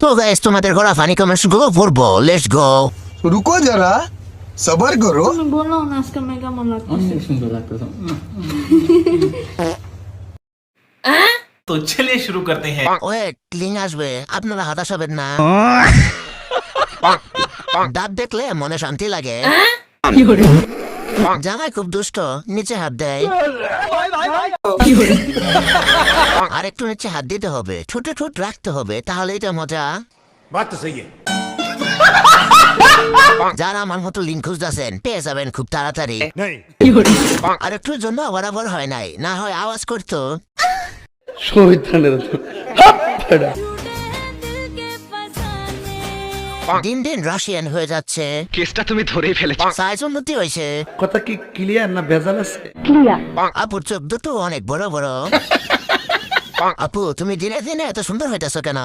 তো গাইস তোমাদের করা ফানি কমেন্টস গুলো পড়বো, লেটস গো। रुको जरा सबर करो। তুমি বলো না আজকে মেয়ে কেমন লাগছে? অনেক সুন্দর লাগতেছে। तो चलिए शुरू करते हैं। ওয়েট, লিঙ্ক আসবে, আপনারা হতাশ হবেন না। দাঁত দেখলে মনে শান্তি লাগে। জামাই খুব দুষ্ট, নিচে হাত দেয়। আর একটু নিচে হাত দিতে হবে, ঠোঁটে ঠোঁট রাখতে হবে, তাহলে এটা মজা। बात तो सही है। যারা আমার মতো লিঙ্ক খুঁজতেছেন পেয়ে যাবেন খুব তাড়াতাড়ি। আর একটুর জন্য বরাবর হয় নাই, না হয় আওয়াজ করতো। দিন দিন রাশিয়ান হয়ে যাচ্ছে। কেসটা তুমি ধরেই ফেলেছো। সাইজ উন্নতি হয়েছে। কথা কি ক্লিয়ার না ভেজাল আছে? আপুর চোখ দুটো অনেক বড় বড়। আপু তুমি দিনে দিনে এত সুন্দর হইতেছো কেন?